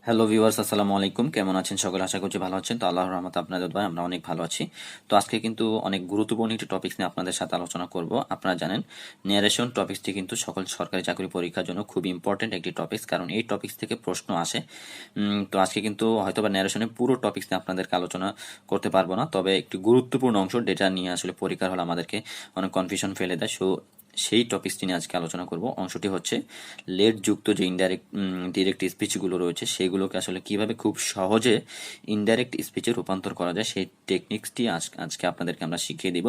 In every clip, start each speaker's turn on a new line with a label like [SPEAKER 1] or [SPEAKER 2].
[SPEAKER 1] Hello viewers, আসসালামু আলাইকুম। কেমন আছেন সকলে? আশা করছি ভালো আছেন। তো আল্লাহর রহমতে আপনাদের দোয়ায় আমরা অনেক ভালো আছি। তো আজকে কিন্তু অনেক গুরুত্বপূর্ণ একটি টপিকস নিয়ে আপনাদের সাথে আলোচনা করব। আপনারা জানেন ন্যারেশন টপিকসটি কিন্তু সকল সরকারি চাকরি পরীক্ষার জন্য খুব ইম্পর্টেন্ট একটি টপিকস, কারণ এই টপিকস থেকে প্রশ্ন আসে। তো আজকে কিন্তু হয়তোবা ন্যারেশনের পুরো টপিকস নিয়ে আপনাদেরকে আলোচনা করতে পারবো না, তবে একটি গুরুত্বপূর্ণ অংশ ডেটা নিয়ে আসলে পরীক্ষার হলে আমাদেরকে অনেক কনফিউশন ফেলে দেয়। সেই টপিকসটি নিয়ে আজকে আলোচনা করব। অংশটি হচ্ছে লেট যুক্ত যে ডিরেক্ট স্পিচগুলো রয়েছে সেগুলোকে আসলে কিভাবে খুব সহজে ইনডাইরেক্ট স্পিচে রূপান্তর করা যায়, সেই টেকনিক্সটি আজকে আপনাদেরকে আমরা শিখিয়ে দিব।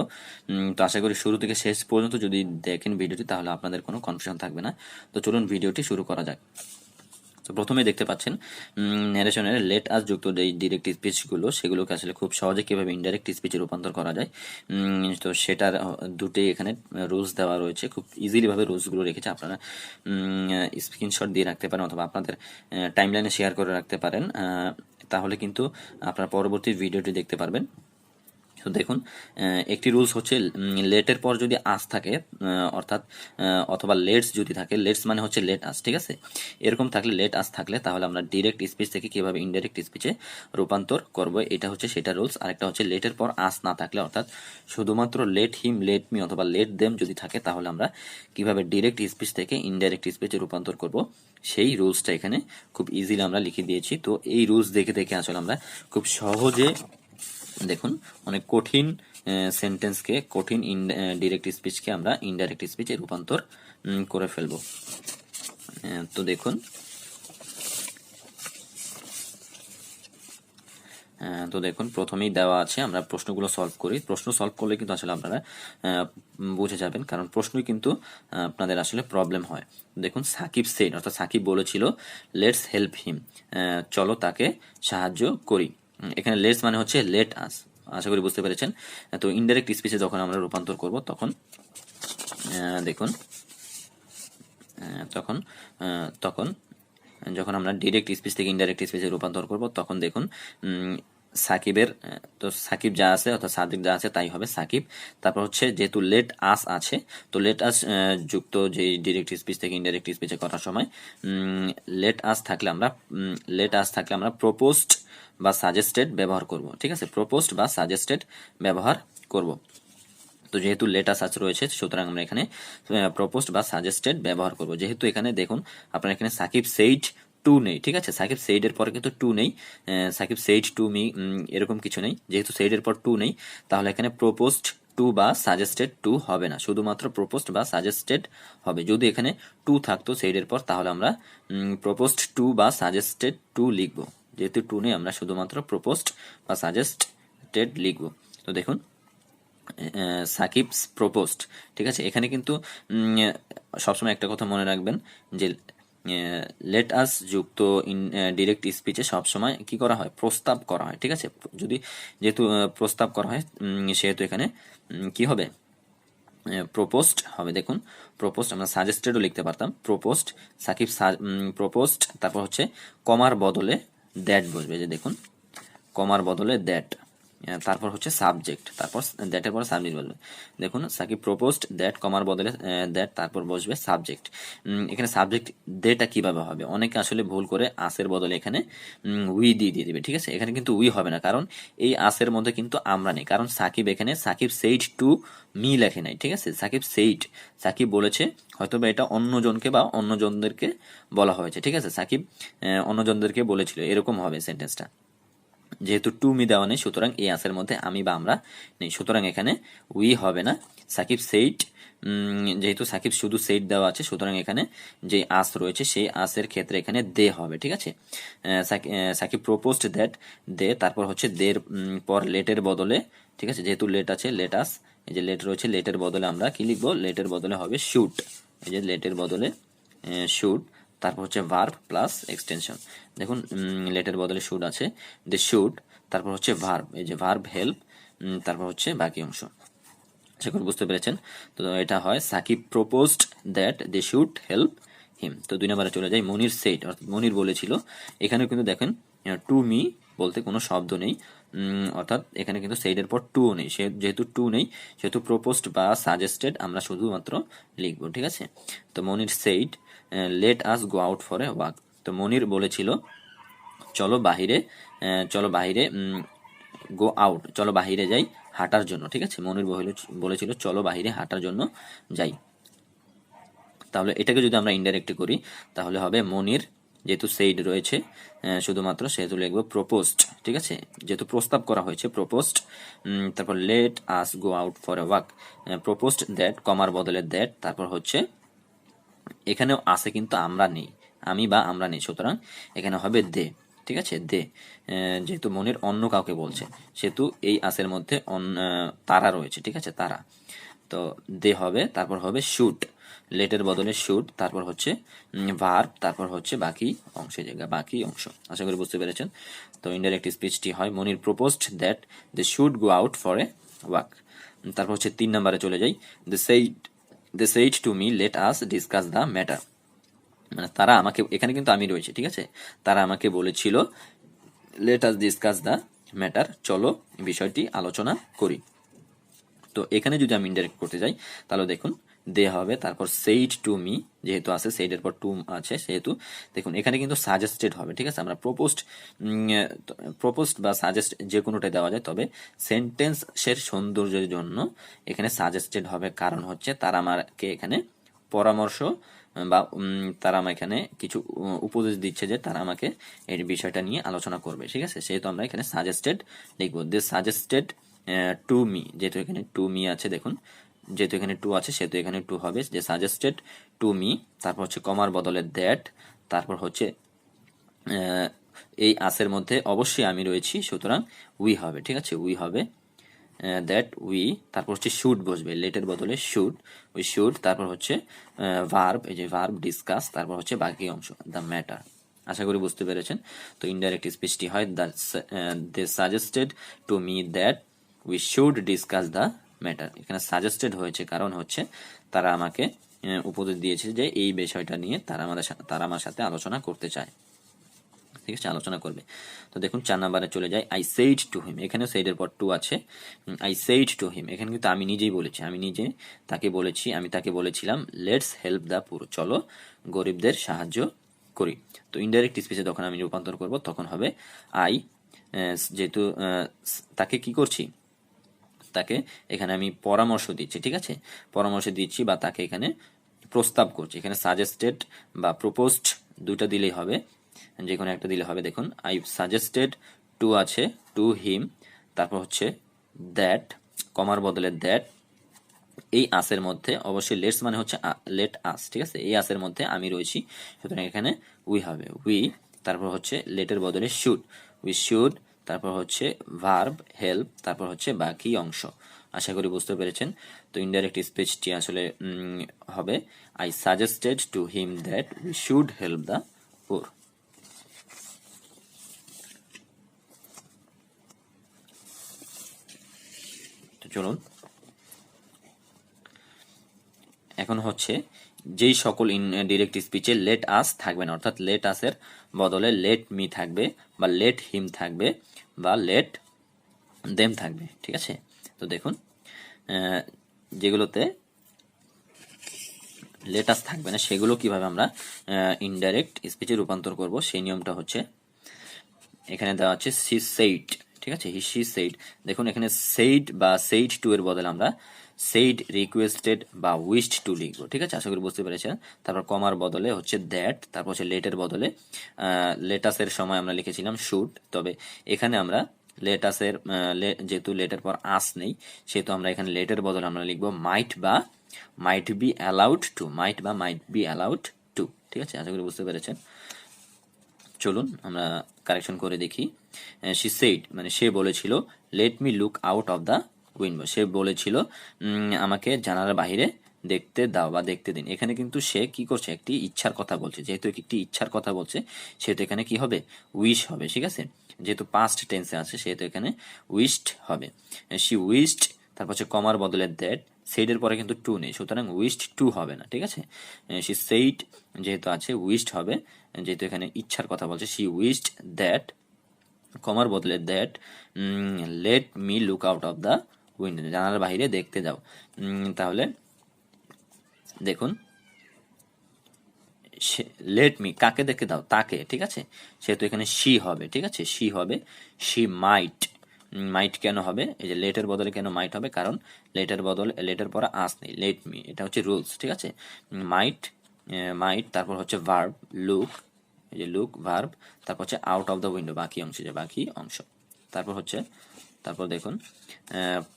[SPEAKER 1] তো আশা করি শুরু থেকে শেষ পর্যন্ত যদি দেখেন ভিডিওটি, তাহলে আপনাদের কোনো কনফিউশন থাকবে না। তো চলুন ভিডিওটি শুরু করা যাক। তো প্রথমে দেখতে পাচ্ছেন ন্যারেশনের লেট আস যুক্ত যে ডিরেক্ট স্পিচগুলো সেগুলোকে আসলে খুব সহজে কিভাবে ইনডাইরেক্ট স্পিচে রূপান্তর করা যায়। তো সেটার দুটোই এখানে রুলস দেওয়া রয়েছে, খুব ইজিলি ভাবে রুলসগুলো রেখেছে। আপনারা স্ক্রিনশট দিয়ে রাখতে পারেন অথবা আপনাদের টাইমলাইনে শেয়ার করে রাখতে পারেন, তাহলে কিন্তু আপনারা পরবর্তী ভিডিওটি দেখতে পারবেন। তো দেখুন, একটি রুলস হচ্ছে লেটের পর যদি আস থাকে, অর্থাৎ অথবা লেটস যদি থাকে, লেটস মানে হচ্ছে লেট আস, ঠিক আছে। এরকম থাকলে লেট আস থাকলে তাহলে আমরা ডিরেক্ট স্পিচ থেকে কিভাবে ইনডাইরেক্ট স্পিচে রূপান্তর করব, এটা হচ্ছে সেটা রুলস। আরেকটা হচ্ছে লেটের পর আস না থাকলে, অর্থাৎ শুধুমাত্র লেট হিম, লেট মি অথবা লেট দেম যদি থাকে, তাহলে আমরা কিভাবে ডিরেক্ট স্পিচ থেকে ইনডাইরেক্ট স্পিচে রূপান্তর করব, সেই রুলসটা এখানে খুব ইজিলি আমরা লিখে দিয়েছি। তো এই রুলস দেখে দেখে আসলে আমরা খুব সহজে, দেখুন, অনেক কঠিন সেন্টেন্সকে, কঠিন ডিরেক্ট স্পিচকে আমরা ইনডাইরেক্ট স্পিচে রূপান্তর করে ফেলবো। তো দেখুন, প্রথমেই দেওয়া আছে, আমরা প্রশ্নগুলো সলভ করি। প্রশ্ন সলভ করলে কিন্তু আসলে আপনারা বুঝে যাবেন, কারণ প্রশ্নই কিন্তু আপনাদের আসলে প্রবলেম হয়। দেখুন, সাকিব সেড, অর্থাৎ সাকিব বলেছিল লেটস হেল্প হিম, চলো তাকে সাহায্য করি। এখানে লেটস মানে হচ্ছে লেট আস, আশা করি বুঝতে পেরেছেন। তো ইনডাইরেক্ট স্পিচে যখন আমরা রূপান্তর করব তখন দেখুন, তখন তখন যখন আমরা ডিরেক্ট স্পিচ থেকে ইনডাইরেক্ট স্পিচে রূপান্তর করব, তখন দেখুন সাকিবের, তো সাকিব যা আছে অর্থাৎ সাবজেক্ট যা আছে তাই হবে সাকিব। তারপর হচ্ছে যেহেতু লেট আস আছে, তো লেট আস যুক্ত যে ডিরেক্ট স্পিচ থেকে ইনডাইরেক্ট স্পিচে করার সময় লেট আস থাকলে আমরা প্রপোজড বা সাজেস্টেড ব্যবহার করব, ঠিক আছে। প্রপোজড বা সাজেস্টেড ব্যবহার করব। তো যেহেতু লেটাস আস রয়েছে, সুতরাং আমরা এখানে প্রপোজড বা সাজেস্টেড ব্যবহার করব। যেহেতু এখানে দেখুন, আপনার এখানে সাকিব সেইড টু নেই, ঠিক আছে। সাকিব সেইড এর পরে কিন্তু টু নেই, সাকিব সেইড টু মি এরকম কিছু নেই। যেহেতু সেইড এর পর টু নেই, তাহলে এখানে প্রপোজড টু বা সাজেস্টেড টু হবে না, শুধুমাত্র প্রপোজড বা সাজেস্টেড হবে। যদি এখানে টু থাকতো সেইড এর পর, তাহলে আমরা প্রপোজড টু বা সাজেস্টেড টু লিখব। যেহেতু টু নেই, আমরা শুধুমাত্র প্রপোজড বা সাজেস্টেড লিখব। তো দেখুন, সাকিবস প্রপোজড, ঠিক আছে। এখানে কিন্তু সবসময় একটা কথা মনে রাখবেন যে লেট আস যুক্ত ডিরেক্ট স্পিচে সবসময় কি করা হয়, প্রস্তাব করা হয়, ঠিক আছে। যদি যেহেতু প্রস্তাব করা হয়, সেহেতু এখানে কি হবে, প্রপোজড হবে। দেখুন, প্রপোজড, আমরা সাজেস্টেডও লিখতে পারতাম। প্রপোজড, সাকিব প্রপোজড, তারপর হচ্ছে কমার বদলে দ্যাট বসবে, যে দেখুন, কমার বদলে দ্যাট, তারপর হচ্ছে সাবজেক্ট, তারপর দ্যাটের পরে সাবজেক্ট বলবে। দেখুন, সাকিব প্রপোজড দ্যাট, কমার বদলে দ্যাট, তারপর বসবে সাবজেক্ট। এখানে সাবজেক্ট দেটা কিভাবে হবে, অনেকে আসলে ভুল করে আসের বদলে এখানে উই দিয়ে দিবে, ঠিক আছে। এখানে কিন্তু উই হবে না, কারণ এই আসের মধ্যে কিন্তু আমরা নেই, কারণ সাকিব এখানে সাকিব সেইড টু মি লেখে নাই, ঠিক আছে। সাকিব সেইড, সাকিব বলেছে, হয়তো বা এটা অন্যজনকে বা অন্যজনদেরকে বলা হয়েছে, ঠিক আছে। সাকিব অন্যজনদেরকে বলেছিল, এরকম হবে সেন্টেন্সটা। যেহেতু টু মি দেওয়া নেই, সুতরাং এই আসের মধ্যে আমি বা আমরা নেই, সুতরাং এখানে উই হবে না। সাকিব সেইট, যেহেতু সাকিব শুধু সেইট দেওয়া আছে, সুতরাং এখানে যে আস রয়েছে সেই আসের ক্ষেত্রে এখানে দে হবে, ঠিক আছে। সাকিব প্রপোজড দ্যাট, দে, তারপর হচ্ছে দের পর লেটের বদলে, ঠিক আছে, যেহেতু লেট আছে, লেট আস, এই যে লেট রয়েছে, লেটের বদলে আমরা কি লিখবো, লেটের বদলে হবে শুট, এই যে লেটের বদলে শুট, তারপর হচ্ছে ভার্ব প্লাস এক্সটেনশন। দেখুন, লেটের বদলে শুড আছে, দে শুড, তারপর হচ্ছে ভার্ব, এই যে ভার্ব হেল্প, তারপর হচ্ছে বাকি অংশ। আশা করি বুঝতে পেরেছেন। তো এটা হয় Shakib proposed that they should help him. তো 2 নম্বরে চলে যাই, মনির সেড, অর্থাৎ মনির বলেছিল। এখানে কিন্তু দেখেন টু মি বলতে কোনো শব্দ নেই, অর্থাৎ এখানে কিন্তু সেইডের পর টু নেই, যেহেতু টু নেই, সেহেতু প্রপোজড বা সাজেস্টেড আমরা শুধুমাত্র লিখবো, ঠিক আছে। তো Monir said let us go out for a walk, তো মনির বলেছিল চলো বাহিরে, চলো বাহিরে, গো আউট, চলো বাহিরে যাই হাঁটার জন্য। ঠিক আছে, মনির বলেছিল চলো বাহিরে হাঁটার জন্য যাই। তাহলে এটাকে যদি আমরা ইনডাইরেক্টলি করি তাহলে হবে মনির, যেহেতু সেইড রয়েছে শুধুমাত্র, সেহেতু লিখবো প্রপোজড। ঠিক আছে, যেহেতু প্রস্তাব করা হয়েছে প্রপোজড। তারপর late us go out for a walk, proposed that, কমার বদলে দ্যাট, তারপর হচ্ছে এখানেও আসে কিন্তু আমরা নেই, আমি বা আমরা নেই, সুতরাং এখানে হবে দে। ঠিক আছে, দে, যেহেতু মনির অন্য কাউকে বলছে সেহেতু এই আসের মধ্যে তারা রয়েছে। ঠিক আছে, তারা, তো দে হবে, তারপর হবে শুট, লেটের বদলে শুট, তারপর হচ্ছে ভার্ব, তারপর হচ্ছে বাকি অংশের জায়গা বাকি অংশ। আশা করি বুঝতে পেরেছেন। তো ইনডাইরেক্ট স্পিচটি হয় Monir proposed that they should go out for a walk. তারপর হচ্ছে 3 নম্বরে চলে যাই, they said to me let us discuss the matter, মানে তারা আমাকে, এখানে কিন্তু আমি রয়েছে। ঠিক আছে, তারা আমাকে বলেছিল late us discuss the matter, চলো বিষয়টি আলোচনা করি। তো এখানে যদি আমি ইনডাইরেক্ট করতে যাই তাহলে দেখুন দে হবে, তারপর সেইড টু মি, যেহেতু আছে সেইডের পর টু আছে সেহেতু দেখুন এখানে কিন্তু সাজেস্টেড হবে। ঠিক আছে, আমরা প্রপোজড বা সাজেস্ট যে কোনোটাই দেওয়া যায়, তবে সেন্টেন্সের সৌন্দর্যের জন্য এখানে সাজেস্টেড হবে, কারণ হচ্ছে তারা আমাকে এখানে পরামর্শ বা তারা আমার এখানে কিছু উপদেশ দিচ্ছে যে তারা আমাকে এই বিষয়টা নিয়ে আলোচনা করবে। ঠিক আছে, সেহেতু আমরা এখানে সাজেস্টেড লিখবো, দে সাজেস্টেড টু মি, যেহেতু এখানে টু মি আছে, দেখুন যেহেতু এখানে টু আছে সেহেতু এখানে টু হবে, যে সাজেস্টেড টু মি, তারপর হচ্ছে কমার বদলে দ্যাট, তারপর হচ্ছে এই আসের মধ্যে অবশ্যই আমি রয়েছি, সুতরাং উই হবে। ঠিক আছে, উই হবে, দ্যাট উই, তারপর হচ্ছে শুড বসবে, লেটের বদলে শুড, উই শুড, তারপর হচ্ছে ভার্ব, এই যে ভার্ব ডিসকাস, তারপর হচ্ছে বাকি অংশ দ্য ম্যাটার। আশা করি বুঝতে পেরেছেন। তো ইনডাইরেক্ট স্পিচটি হয় they suggested to me that we should discuss the matter. এখানে সাজেস্টেড হয়েছে কারণ হচ্ছে তারা আমাকে উপদেশ দিয়েছে যে এই বিষয়টা নিয়ে তারা আমার সাথে আলোচনা করতে চায়। ঠিক আছে, আলোচনা করবে। তো দেখুন 4 নম্বরে চলে যায়, আই সেইড টু হিম, এখানেও সেইডের পর টু আছে, আই সেইড টু হিম, এখানে কিন্তু আমি নিজেই বলেছি, আমি নিজে তাকে বলেছি, আমি তাকে বলেছিলাম লেটস হেল্প দ্য পুর, চলো গরিবদের সাহায্য করি। তো ইনডাইরেক্ট স্পিচে যখন আমি রূপান্তর করব তখন হবে আই, যেহেতু তাকে কি করছি, তাকে এখানে আমি পরামর্শ দিচ্ছি। ঠিক আছে, পরামর্শ দিচ্ছি বা তাকে এখানে প্রস্তাব করছি। এখানে সাজেস্টেড বা প্রপোজড দুইটা দিলেই হবে, যে কোনো একটা দিলে হবে। দেখুন আই সাজেস্টেড টু আছে, টু হিম, তারপর হচ্ছে দ্যাট, কমার বদলে দ্যাট, এই আসের মধ্যে অবশ্যই লেটস মানে হচ্ছে লেট আস। ঠিক আছে, এই আসের মধ্যে আমি রয়েছি, সুতরাং এখানে উই হবে, উই, তারপর হচ্ছে লেটের বদলে শুড, উই শুড, তারপর হচ্ছে ভার্ব হেল্প, তারপর হচ্ছে বাকি অংশ। আশা করি বুঝতে পেরেছেন। তো ইনডাইরেক্ট স্পিচটি আসলে হবে I suggested two him that we should help the poor. তো চলুন এখন হচ্ছে যেই সকল ইনডিরেক্ট স্পিচে লেট আস থাকবে না, অর্থাৎ লেট আসের বদলে লেট মি থাকবে বা লেট হিম থাকবে বা লেট দেম থাকবে। ঠিক আছে, তো দেখুন যেগুলোতে লেটাস থাকবে না সেগুলো কিভাবে আমরা ইনডাইরেক্ট স্পিচে রূপান্তর করব, সেই নিয়মটা হচ্ছে এখানে দেওয়া আছে সি সেইড। ঠিক আছে, হি সি সেইড, দেখুন এখানে সেইড বা সেইড টু এর বদলে আমরা সেইড রিকোয়েস্টেড বা উইশড টু লিখবো। ঠিক আছে, আশা করি বুঝতে পেরেছেন। তারপর কমার বদলে হচ্ছে দ্যাট, তারপর হচ্ছে লেটের বদলে লেটাসের সময় আমরা লিখেছিলাম শুড, তবে এখানে আমরা লেটাসের যেহেতু লেটের পর আস নেই সেহেতু আমরা এখানে লেটের বদলে আমরা লিখবো মাইট বা মাইট বি অ্যালাউড টু, মাইট বা মাইট বি অ্যালাউড টু। ঠিক আছে, আশা করি বুঝতে পেরেছেন। চলুন আমরা কারেকশন করে দেখি। শি সেইড মানে সে বলেছিল let me look out of the window, সে বলেছিল আমাকে জানালার বাইরে দেখতে দাও বা দেখতে দিন। এখানে কিন্তু সে কি করছে, একটি ইচ্ছার কথা বলছে, যেহেতু একটি ইচ্ছার কথা বলছে সেহেতু এখানে কি হবে, উইশ হবে। ঠিক আছে, যেহেতু পাস্ট টেন্সে আছে সেহেতু এখানে উইশড হবে। শি উইশড, তারপর হচ্ছে কমার বদলে দ্যাট, সেইডের পরে কিন্তু টু নেই, সুতরাং উইশড টু হবে না। ঠিক আছে, শি সেইড যেহেতু আছে উইশড হবে, যেহেতু এখানে ইচ্ছার কথা বলছে, শি উইশড দ্যাট, কমার বদলে that let me look out of the window, জানালার বাইরে দেখতে যাও। তাহলে দেখুন লেট মি কাকে দেখে দাও, তাকে, ঠিক আছে, সেহেতু এখানে শি হবে, ঠিক আছে, শি হবে, শি মাইট। মাইট কেন হবে, এই যে লেটের বদলে কেন মাইট হবে, কারণ লেটের বদলে, লেটের পরে আস নেই, লেট মি, এটা হচ্ছে রুলস, ঠিক আছে। মাইট, মাইট, তারপর হচ্ছে ভার্ব লুক, এই যে লুক ভার্ব, তারপর হচ্ছে আউট অফ দ্য উইন্ডো, বাকি অংশ, যে বাকি অংশ, তারপর হচ্ছে, তারপর দেখুন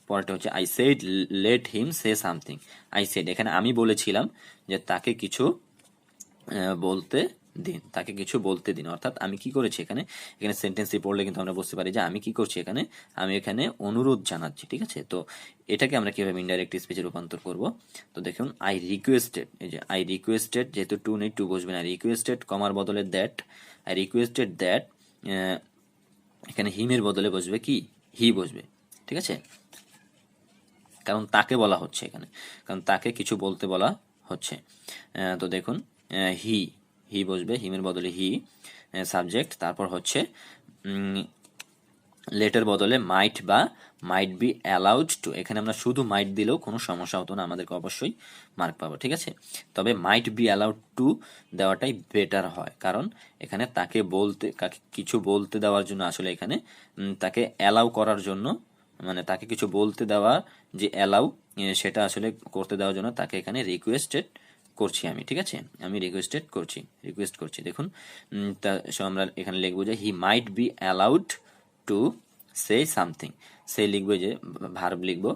[SPEAKER 1] পরেরটা হচ্ছে I said let him say something. I said, এখানে আমি বলেছিলাম যে তাকে কিছু বলতে দিন, তাকে কিছু বলতে দিন, অর্থাৎ আমি কি করেছি এখানে, এখানে সেন্টেন্সটি পড়লে কিন্তু আমরা বুঝতে পারি যে আমি কি করছি এখানে, আমি এখানে অনুরোধ জানাচ্ছি, ঠিক আছে। তো এটাকে আমরা কিভাবে ইনডাইরেক্ট স্পিচে রূপান্তর করব, তো দেখুন আই রিকোয়েস্টেড, এই যে আই রিকোয়েস্টেড, যেহেতু টু নেই, টু বসবে না, রিকোয়েস্টেড কমার বদলে দ্যাট, আই রিকোয়েস্টেড দ্যাট, এখানে হিমের বদলে বসবে কি, হি বসবে, ঠিক আছে, কারণ তাকে বলা হচ্ছে এখানে, কারণ তাকে কিছু বলতে বলা হচ্ছে। তো দেখুন হি, হি বসবে, হিমের বদলে হি, সাবজেক্ট, তারপর হচ্ছে লেটের বদলে মাইট বা মাইট বি অ্যালাউড টু, এখানে আমরা শুধু মাইট দিলেও কোনো সমস্যা হতো না, আমাদেরকে অবশ্যই মার্ক পাবো, ঠিক আছে। তবে মাইট বি অ্যালাউড টু দেওয়াটাই বেটার হয়, কারণ এখানে তাকে বলতে, কিছু বলতে দেওয়ার জন্য, আসলে এখানে তাকে অ্যালাউ করার জন্য, মানে তাকে কিছু বলতে দেওয়া, যে অ্যালাউ, সেটা আসলে করতে দেওয়ার জন্য তাকে এখানে রিকোয়েস্টেড করছি আমি, ঠিক আছে, আমি রিকোয়েস্টেড করছি, রিকোয়েস্ট করছি। দেখুন তা আমরা এখানে লিখবো যে he might be allowed to say something, say লিখবো, যে ভার্ব লিখবো,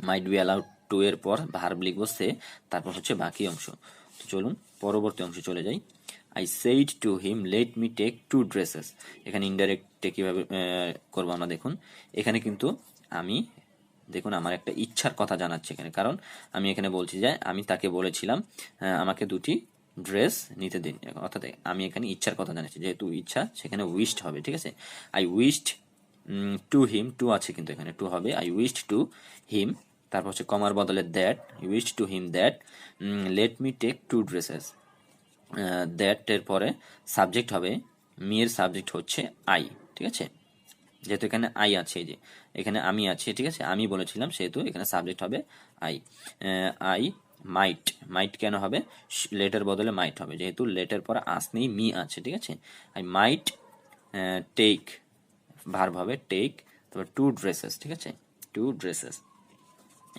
[SPEAKER 1] মাইট বি অ্যালাউড টু এর পর ভার্ব লিখবো সে, তারপর হচ্ছে বাকি অংশ। তো চলুন পরবর্তী অংশে চলে যাই। I said to him let me take two dresses, এখানে ইনডাইরেক্ট কিভাবে করবো আমরা, দেখুন এখানে কিন্তু আমি, দেখুন আমার একটা ইচ্ছার কথা জানাচ্ছে এখানে, কারণ আমি এখানে বলছি যে আমি তাকে বলেছিলাম আমাকে দুটি ড্রেস নিতে দিন, অর্থাৎ আমি এখানে ইচ্ছার কথা জানাচ্ছি, যেহেতু ইচ্ছা সেখানে উইশড হবে, ঠিক আছে। I wished to him, to আছে কিন্তু এখানে, টু হবে, আই উইশড টু হিম, তারপর হচ্ছে কমার বদলে that, wished to him that let me take two dresses, that এর পরে সাবজেক্ট হবে, মি এর সাবজেক্ট হচ্ছে আই, ঠিক আছে, যেহেতু এখানে আই আছে, এই যে এখানে আমি আছি, ঠিক আছে, আমি বলেছিলাম, সেহেতু এখানে সাবজেক্ট হবে আই। আই মাইট, মাইট কেন হবে, লেটের বদলে মাইট হবে, যেহেতু লেটের পর আস নেই, মি আছে, ঠিক আছে। আই মাইট টেক, ভার্ব হবে টেক, তারপর টু ড্রেসেস, ঠিক আছে, টু ড্রেসেস,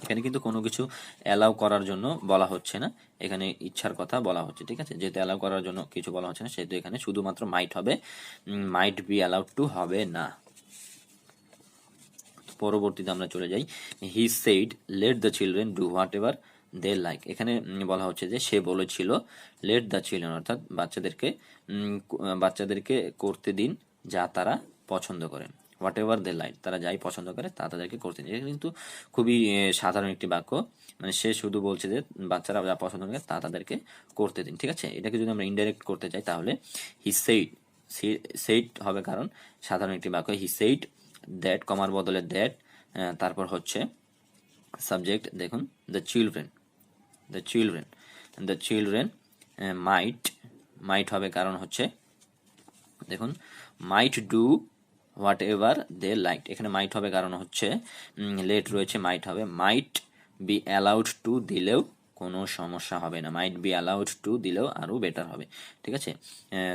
[SPEAKER 1] এখানে কিন্তু কোনো কিছু অ্যালাউ করার জন্য বলা হচ্ছে না, এখানে ইচ্ছার কথা বলা হচ্ছে, ঠিক আছে, যেহেতু অ্যালাউ করার জন্য কিছু বলা হচ্ছে না, সেহেতু এখানে শুধুমাত্র মাইট হবে, মাইট বি অ্যালাউড টু হবে না। পরবর্তীতে আমরা চলে যাই, he said let the children do what ever they like, এখানে বলা হচ্ছে যে সে বলেছিল লেট দ্য চিলড্রেন, অর্থাৎ বাচ্চাদেরকে করতে দিন যা তারা পছন্দ করে, হোয়াট এভার দে লাইক, তারা যাই পছন্দ করে তা তাদেরকে করতে দিন, এটা কিন্তু খুবই সাধারণ একটি বাক্য, মানে সে শুধু বলছে যে বাচ্চারা যা পছন্দ করে তা তাদেরকে করতে দিন, ঠিক আছে। এটাকে যদি আমরা ইনডাইরেক্ট করতে চাই তাহলে হি সেইড, সেইড হবে, কারণ সাধারণ একটি বাক্য, হি সেইড দ্যাট, কমার বদলে দ্যাট, তারপর হচ্ছে সাবজেক্ট, দেখুন the children, the children, the children might, might হবে, কারণ হচ্ছে দেখুন might do what ever they like, এখানে মাইট হবে কারণ হচ্ছে লেট রয়েছে, মাইট হবে, মাইট বি অ্যালাউড টু দিলেও কোনো সমস্যা হবে না, মাইট বি অ্যালাউড টু দিলেও আরও বেটার হবে, ঠিক আছে।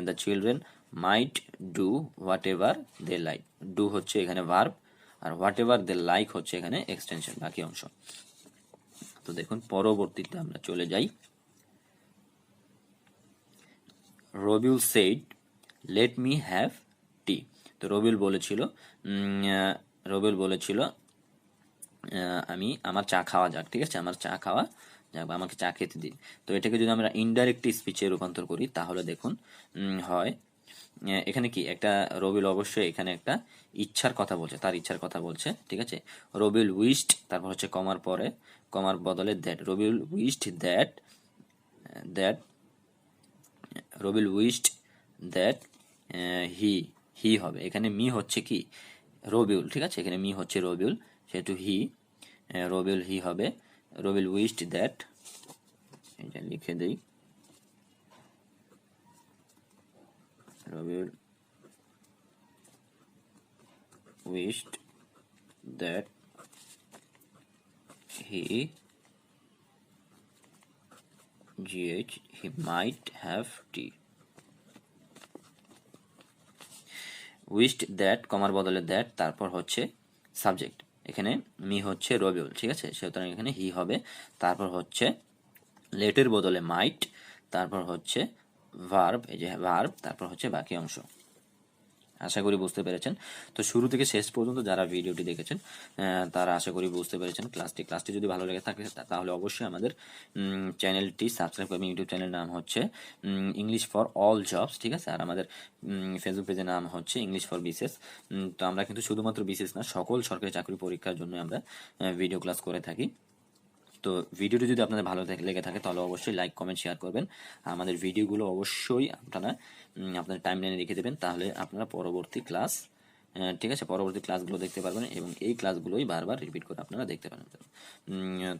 [SPEAKER 1] The children might do what ever they like, do হচ্ছে এখানে ভার্ব, আর হোয়াট এভার দে লাইক হচ্ছে এখানে এক্সটেনশন, বাকি অংশ। তো দেখুন পরবর্তীতে আমরা চলে যাই, Rabiul said let me have tea, তো রবিউল বলেছিল, রবিউল বলেছিল আমি আমার চা খাওয়া যাক, ঠিক আছে, আমার চা খাওয়া যাক, আমাকে চা খেতে দিন। তো এটাকে যদি আমরা ইনডাইরেক্ট স্পিচে রূপান্তর করি তাহলে দেখুন হয়, এখানে কি একটা রবিউল অবশ্যই এখানে একটা ইচ্ছার কথা বলছে, তার ইচ্ছার কথা বলছে, ঠিক আছে। রবিউল উইশড, তারপর হচ্ছে কমার পরে, কমার বদলে that, Rabiul wished that, that Rabiul wished that he, he হবে, এখানে মি হচ্ছে কি রবিউল, ঠিক আছে, এখানে মি হচ্ছে রবিউল, সেহেতু হি, রবিউল হি হবে, রবিউল উইশড দ্যাট, এটা লিখে দেই, Rabiul wished that he GH, he might have tea. Wished that, কমার বদলে দ্যাট, তারপর হচ্ছে সাবজেক্ট। এখানে মি হচ্ছে রবিউল, ঠিক আছে, সুতরাং এখানে হি হবে। তারপর হচ্ছে লেটের বদলে মাইট, তারপর হচ্ছে ভার্ব, এই যে ভার্ব, তারপর হচ্ছে বাকি অংশ। আশা করি বুঝতে পেরেছেন। তো শুরু থেকে শেষ পর্যন্ত যারা ভিডিওটি দেখেছেন তারা আশা করি বুঝতে পেরেছেন ক্লাসটি যদি ভালো লেগে থাকে তাহলে অবশ্যই আমাদের চ্যানেলটি সাবস্ক্রাইব করবেন। ইউটিউব চ্যানেলের নাম হচ্ছে ইংলিশ ফর অল জবস, ঠিক আছে। আর আমাদের ফেসবুক পেজের নাম হচ্ছে ইংলিশ ফর বিসিএস। তো আমরা কিন্তু শুধুমাত্র বিসিএস না, সকল সরকারি চাকরি পরীক্ষার জন্য আমরা ভিডিও ক্লাস করে থাকি। তো ভিডিওটি যদি আপনাদের ভালো লেগে থাকে তাহলে অবশ্যই লাইক, কমেন্ট, শেয়ার করবেন। আমাদের ভিডিওগুলো অবশ্যই আপনারা আপনার টাইম লাইনে রেখে দেবেন, তাহলে আপনারা পরবর্তী ক্লাস, ঠিক আছে, পরবর্তী ক্লাসগুলো দেখতে পারবেন এবং এই ক্লাসগুলোই বারবার রিপিট করে আপনারা দেখতে পারেন।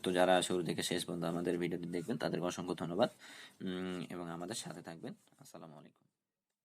[SPEAKER 1] তো যারা শুরু থেকে শেষ পর্যন্ত আমাদের ভিডিওটি দেখবেন তাদেরকে অসংখ্য ধন্যবাদ এবং আমাদের সাথে থাকবেন। আসসালামু আলাইকুম।